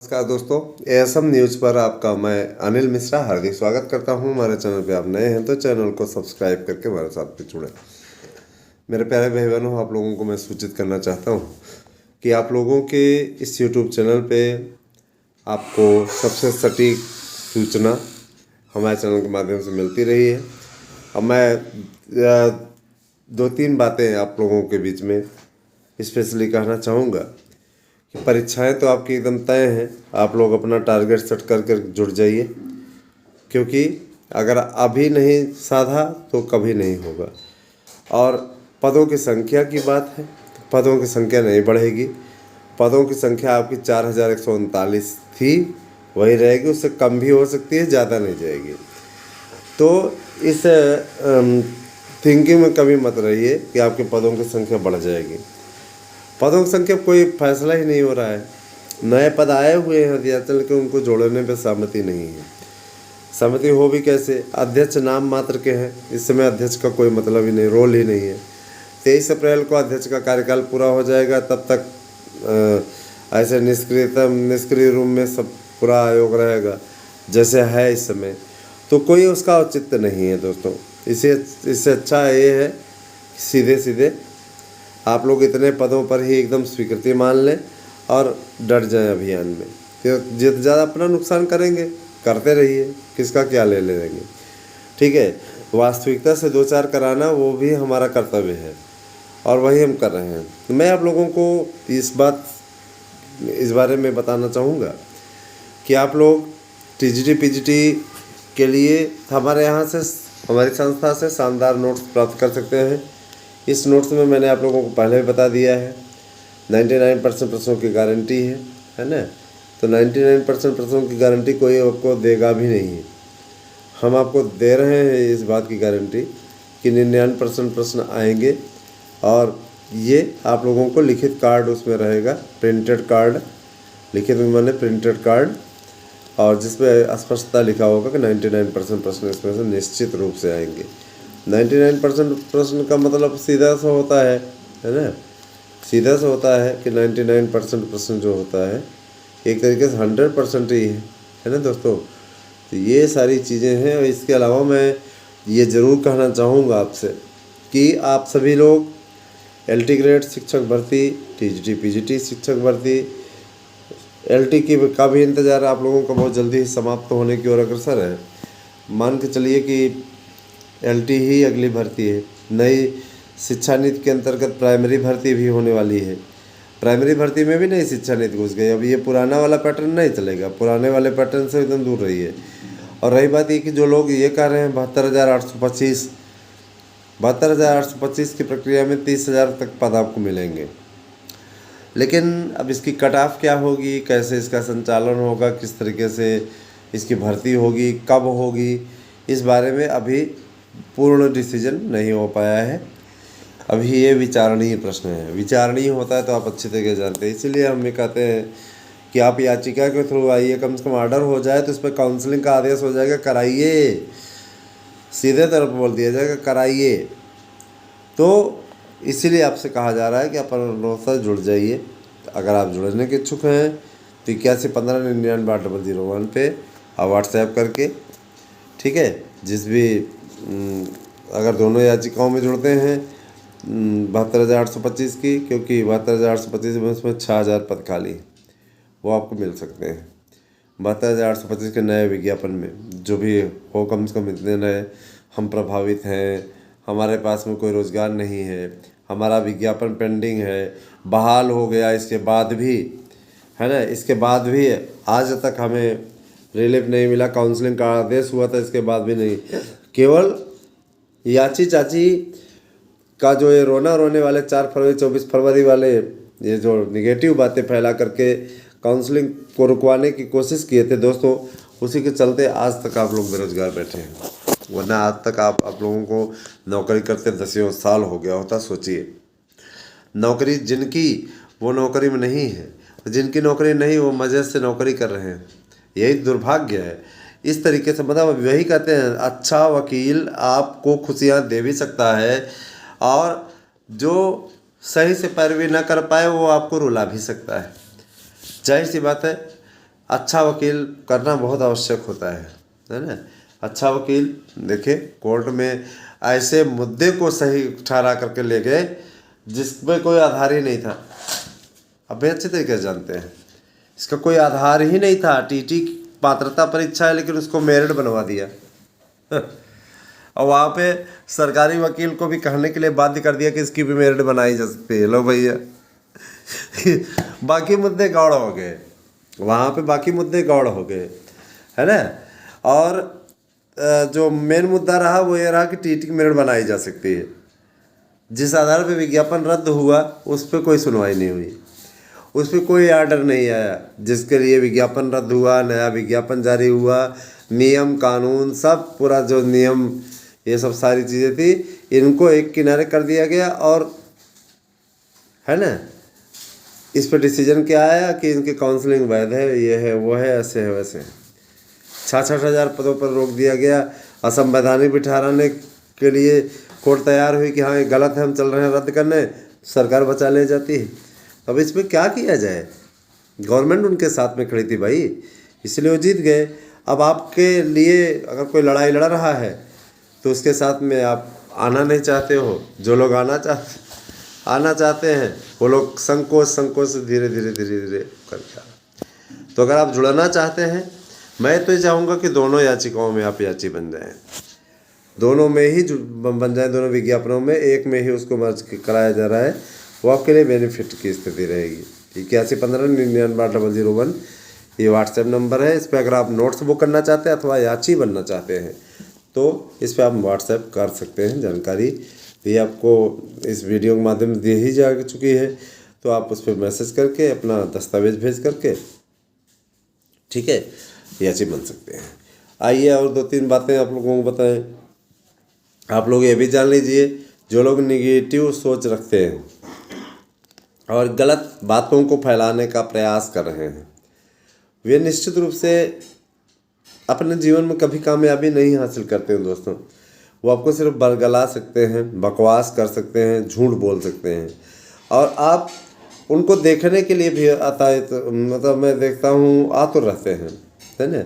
नमस्कार दोस्तों, ASM news पर आपका मैं अनिल मिश्रा हार्दिक स्वागत करता हूं। हमारे चैनल पे आप नए हैं तो चैनल को सब्सक्राइब करके हमारे साथ में जुड़ें। मेरे प्यारे भाई बहनों, आप लोगों को मैं सूचित करना चाहता हूं कि आप लोगों के इस यूट्यूब चैनल पे आपको सबसे सटीक सूचना हमारे चैनल के माध्यम से मिलती रही है। अब मैं दो तीन बातें आप लोगों के बीच में स्पेशली कहना चाहूँगा कि परीक्षाएं तो आपकी एकदम तय हैं। आप लोग अपना टारगेट सेट करके जुट जाइए, क्योंकि अगर अभी नहीं साधा तो कभी नहीं होगा। और पदों की संख्या की बात है तो पदों की संख्या नहीं बढ़ेगी। पदों की संख्या आपकी 4139 थी, वही रहेगी, उससे कम भी हो सकती है, ज़्यादा नहीं जाएगी। तो इस थिंकिंग में कभी मत रहिए कि आपके पदों की संख्या बढ़ जाएगी। पदों की संख्या कोई फैसला ही नहीं हो रहा है। नए पद आए हुए हैं अध्याचल के, उनको जोड़ने पे सहमति नहीं है। सहमति हो भी कैसे, अध्यक्ष नाम मात्र के हैं। इस समय अध्यक्ष का कोई मतलब ही नहीं, रोल ही नहीं है। 23 अप्रैल को अध्यक्ष का कार्यकाल पूरा हो जाएगा, तब तक ऐसे निष्क्रिय रूप में सब पूरा आयोग रहेगा जैसे है इस समय। तो कोई उसका औचित्य नहीं है दोस्तों। इससे अच्छा ये है कि सीधे सीधे आप लोग इतने पदों पर ही एकदम स्वीकृति मान लें और डट जाएं अभियान में। जितना ज़्यादा अपना नुकसान करेंगे करते रहिए, किसका क्या ले लेंगे। ठीक है, वास्तविकता से दो चार कराना वो भी हमारा कर्तव्य है और वही हम कर रहे हैं। मैं आप लोगों को इस बारे में बताना चाहूँगा कि आप लोग टीजीटी पीजीटी के लिए हमारे यहाँ से, हमारी संस्था से शानदार नोट्स प्राप्त कर सकते हैं। इस नोट्स में मैंने आप लोगों को पहले भी बता दिया है, 99% प्रश्नों की गारंटी है ना। तो 99% प्रश्नों की गारंटी कोई आपको देगा भी नहीं है। हम आपको दे रहे हैं इस बात की गारंटी कि 99% प्रश्न आएंगे। और ये आप लोगों को लिखित कार्ड उसमें रहेगा, प्रिंटेड कार्ड, लिखित में मैंने प्रिंटेड कार्ड, और जिसमें स्पष्टता लिखा होगा कि 99% प्रश्न इसमें से निश्चित रूप से आएंगे। 99% प्रश्न का मतलब सीधा सा होता है ना, सीधा सा होता है कि 99% प्रश्न जो होता है एक तरीके से 100% ही है ना दोस्तों। तो ये सारी चीज़ें हैं। और इसके अलावा मैं ये ज़रूर कहना चाहूँगा आपसे कि आप सभी लोग LT ग्रेड शिक्षक भर्ती, TGT PGT शिक्षक भर्ती, LT का भी इंतज़ार आप लोगों का बहुत जल्दी ही समाप्त होने की ओर अग्रसर है। मान के चलिए कि LT ही अगली भर्ती है। नई शिक्षा नीति के अंतर्गत प्राइमरी भर्ती भी होने वाली है। प्राइमरी भर्ती में भी नई शिक्षा नीति घुस गई। अब ये पुराना वाला पैटर्न नहीं चलेगा, पुराने वाले पैटर्न से एकदम दूर रहिए। और रही बात ये कि जो लोग ये कह रहे हैं 72,825 की प्रक्रिया में 30,000 तक पद आपको मिलेंगे, लेकिन अब इसकी कट ऑफ क्या होगी, कैसे इसका संचालन होगा, किस तरीके से इसकी भर्ती होगी, कब होगी, इस बारे में अभी पूर्ण डिसीजन नहीं हो पाया है। अभी ये विचारणीय प्रश्न है। विचारणीय होता है तो आप अच्छी तरीके जानते हैं। इसीलिए हम ये कहते हैं कि आप याचिका के थ्रू आइए, कम से कम ऑर्डर हो जाए तो उस पर काउंसलिंग का आदेश हो जाएगा, कराइए, सीधे तरफ बोल दिया जाएगा कराइए। तो इसीलिए आपसे कहा जा रहा है कि आप अनुरोध से जुड़ जाइए। अगर आप जुड़ने के इच्छुक हैं तो 8115998001 पे आप व्हाट्सएप करके, ठीक है, जिस भी अगर दोनों याचिकाओं में जुड़ते हैं 72,825 की, क्योंकि 72,825 में उसमें 6,000 पद खाली वो आपको मिल सकते हैं। 72,825 के नए विज्ञापन में जो भी हो, कम से कम इतने नए, हम प्रभावित हैं, हमारे पास में कोई रोज़गार नहीं है, हमारा विज्ञापन पेंडिंग है, बहाल हो गया, इसके बाद भी है ना, इसके बाद भी आज तक हमें रिलीफ नहीं मिला, काउंसलिंग का आदेश हुआ था, इसके बाद भी नहीं। केवल याची चाची का जो ये रोने वाले 4 फरवरी 24 फरवरी वाले ये जो निगेटिव बातें फैला करके काउंसलिंग को रुकवाने की कोशिश किए थे दोस्तों, उसी के चलते आज तक आप लोग बेरोजगार बैठे हैं। वरना आज तक आप लोगों को नौकरी करते 10 साल हो गया होता। सोचिए, नौकरी जिनकी वो नौकरी में नहीं है, जिनकी नौकरी नहीं वो मज़े से नौकरी कर रहे हैं। यही दुर्भाग्य है। इस तरीके से मतलब वही कहते हैं, अच्छा वकील आपको खुशियाँ दे भी सकता है और जो सही से पैरवी ना कर पाए वो आपको रुला भी सकता है। जाहिर सी बात है अच्छा वकील करना बहुत आवश्यक होता है ना। अच्छा वकील देखिए कोर्ट में ऐसे मुद्दे को सही ठहरा करके ले गए जिसमें कोई आधार ही नहीं था। अब भी अच्छे तरीके से जानते हैं इसका कोई आधार ही नहीं था। टीटी पात्रता परीक्षा है लेकिन उसको मेरिट बनवा दिया और वहाँ पे सरकारी वकील को भी कहने के लिए बाध्य कर दिया कि इसकी भी मेरिट बनाई जा सकती है। लो भैया बाकी मुद्दे गौड़ हो गए वहाँ पे, बाकी मुद्दे गौड़ हो गए, है ना। और जो मेन मुद्दा रहा वो ये रहा कि टीटी की मेरिट बनाई जा सकती है। जिस आधार पे विज्ञापन रद्द हुआ उस पर कोई सुनवाई नहीं हुई, उस पर कोई आर्डर नहीं आया। जिसके लिए विज्ञापन रद्द हुआ, नया विज्ञापन जारी हुआ, नियम कानून सब पूरा जो नियम ये सब सारी चीज़ें थी इनको एक किनारे कर दिया गया। और है ना इस पर डिसीजन क्या आया कि इनकी काउंसलिंग वैध है, ये है वो है, ऐसे है वैसे है। 66,000 पदों पर रोक दिया गया। असंवैधानिक भी ठहराने के लिए कोर्ट तैयार हुई कि हाँ ये गलत है, हम चल रहे हैं रद्द करने, सरकार बचा ले जाती है। अब इसमें क्या किया जाए, गवर्नमेंट उनके साथ में खड़ी थी भाई, इसलिए वो जीत गए। अब आपके लिए अगर कोई लड़ाई लड़ रहा है तो उसके साथ में आप आना नहीं चाहते हो। जो लोग आना चाहते हैं वो लोग संकोच से धीरे धीरे करके तो अगर आप जुड़ना चाहते हैं, मैं तो ये चाहूँगा कि दोनों याचिकाओं में आप याची बन जाएं, दोनों में ही बन जाए, दोनों विज्ञापनों में एक में ही उसको मर्ज कराया जा रहा है। वो आपके लिए बेनिफिट की स्थिति रहेगी। 8115998001 ये व्हाट्सएप नंबर है। इस पर अगर आप नोट्स बुक करना चाहते हैं अथवा याची बनना चाहते हैं तो इस पर आप व्हाट्सएप कर सकते हैं। जानकारी ये आपको इस वीडियो के माध्यम से दी ही जा चुकी है, तो आप उस पर मैसेज करके अपना दस्तावेज भेज करके ठीक है याची बन सकते हैं। आइए और 2-3 बातें आप लोगों को बताएं। आप लोग ये भी जान लीजिए, जो लोग निगेटिव सोच रखते हैं और गलत बातों को फैलाने का प्रयास कर रहे हैं वे निश्चित रूप से अपने जीवन में कभी कामयाबी नहीं हासिल करते हैं दोस्तों। वो आपको सिर्फ बरगला सकते हैं, बकवास कर सकते हैं, झूठ बोल सकते हैं और आप उनको देखने के लिए भी मतलब मैं देखता हूँ आतुर रहते हैं, है ना।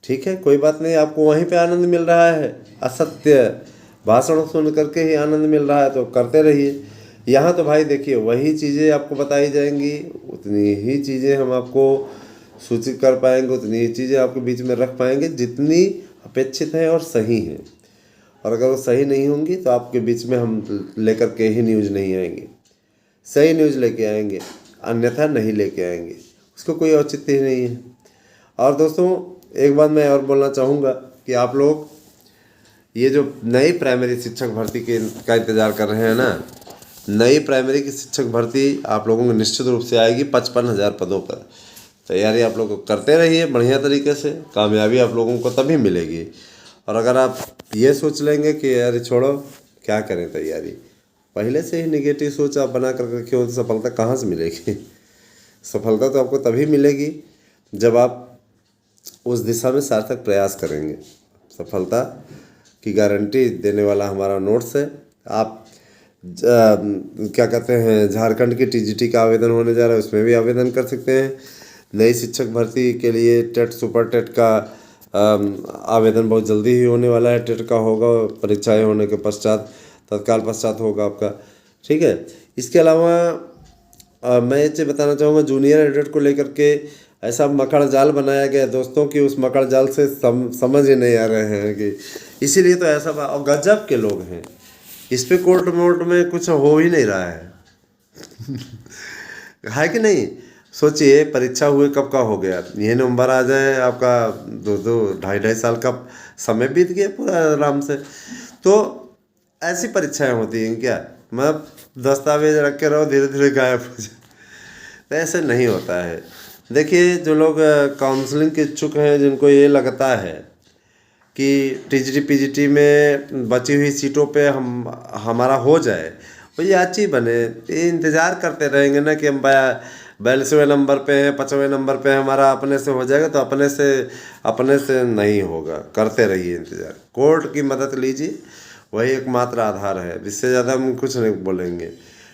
ठीक है कोई बात नहीं, आपको वहीं पे आनंद मिल रहा है, असत्य भाषण सुन करके ही आनंद मिल रहा है तो करते रहिए। यहाँ तो भाई देखिए वही चीज़ें आपको बताई जाएंगी, उतनी ही चीज़ें हम आपको सूचित कर पाएंगे, उतनी ही चीज़ें आपके बीच में रख पाएंगे जितनी अपेक्षित है और सही है। और अगर वो सही नहीं होंगी तो आपके बीच में हम लेकर के ही न्यूज़ नहीं आएंगे, सही न्यूज़ लेके आएंगे, अन्यथा नहीं लेके आएंगे, उसको कोई औचित्य ही नहीं है। और दोस्तों एक बात मैं और बोलना चाहूँगा कि आप लोग ये जो नई प्राइमरी शिक्षक भर्ती का इंतज़ार कर रहे हैं ना, नई प्राइमरी की शिक्षक भर्ती आप लोगों को निश्चित रूप से आएगी 55,000 पदों पर। तैयारी आप लोग करते रहिए बढ़िया तरीके से, कामयाबी आप लोगों को तभी मिलेगी। और अगर आप ये सोच लेंगे कि यार छोड़ो क्या करें तैयारी, पहले से ही निगेटिव सोच आप बना कर रखे हो तो सफलता कहाँ से मिलेगी। सफलता तो आपको तभी मिलेगी जब आप उस दिशा में सार्थक प्रयास करेंगे। सफलता की गारंटी देने वाला हमारा नोट्स है। आप क्या कहते हैं झारखंड की टीजीटी का आवेदन होने जा रहा है, उसमें भी आवेदन कर सकते हैं। नई शिक्षक भर्ती के लिए टेट सुपर टेट का आवेदन बहुत जल्दी ही होने वाला है। टेट का होगा, परीक्षाएं होने के पश्चात तत्काल पश्चात होगा आपका, ठीक है। इसके अलावा मैं ये बताना चाहूँगा जूनियर एडेड को लेकर के ऐसा मकड़ जाल बनाया गया दोस्तों कि उस मकड़ जाल से समझ ही नहीं आ रहे हैं कि इसीलिए तो ऐसा और गजब के लोग हैं इस पे कोर्ट वोर्ट में कुछ हो ही नहीं रहा है है कि नहीं। सोचिए परीक्षा हुए कब का हो गया, ये नंबर आ जाए आपका 2-2 साल का समय बीत गया पूरा आराम से। तो ऐसी परीक्षाएं होती हैं क्या, मैं दस्तावेज रख के रहो धीरे धीरे गायब हो जाए, तो ऐसे नहीं होता है। देखिए जो लोग काउंसलिंग के इच्छुक हैं, जिनको ये लगता है कि टीजीटी पीजीटी में बची हुई सीटों पे हमारा हो जाए, वो याची बने, ये इंतज़ार करते रहेंगे ना कि हम 42वें नंबर पे हैं, 55वें नंबर पे हमारा अपने से हो जाएगा, तो अपने से नहीं होगा। करते रहिए इंतज़ार, कोर्ट की मदद लीजिए, वही एकमात्र आधार है, इससे ज़्यादा हम कुछ नहीं बोलेंगे,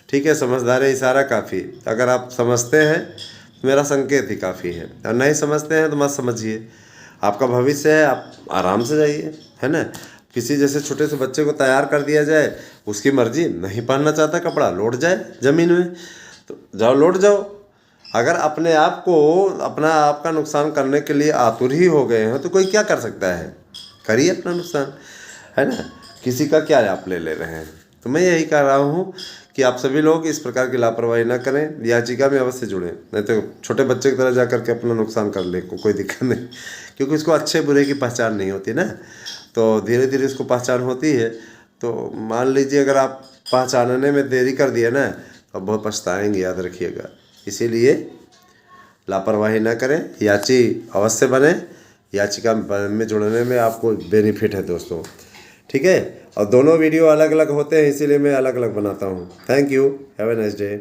ठीक है। समझदारी इशारा काफ़ी, अगर आप समझते हैं मेरा संकेत ही काफ़ी है। और नहीं समझते हैं तो मत समझिए, आपका भविष्य है, आप आराम से जाइए, है ना। किसी जैसे छोटे से बच्चे को तैयार कर दिया जाए, उसकी मर्जी, नहीं पहनना चाहता कपड़ा, लौट जाए ज़मीन में, तो जाओ लौट जाओ। अगर अपने आप को, अपना आपका नुकसान करने के लिए आतुर ही हो गए हैं तो कोई क्या कर सकता है, करिए अपना नुकसान, है ना। किसी का क्या आप ले रहे हैं। तो मैं यही कह रहा हूँ कि आप सभी लोग इस प्रकार की लापरवाही ना करें, याचिका में अवश्य जुड़ें, नहीं तो छोटे बच्चे की तरह जा करके अपना नुकसान कर ले, कोई दिक्कत नहीं, क्योंकि इसको अच्छे बुरे की पहचान नहीं होती ना। तो धीरे धीरे इसको पहचान होती है। तो मान लीजिए अगर आप पहचानने में देरी कर दिए ना तो बहुत पछताएंगे, याद रखिएगा। इसीलिए लापरवाही ना करें, याची अवश्य बने, याचिका में जुड़ने में आपको बेनिफिट है दोस्तों, ठीक है। और दोनों वीडियो अलग अलग होते हैं, इसीलिए मैं अलग अलग बनाता हूँ। Thank you, have a nice day.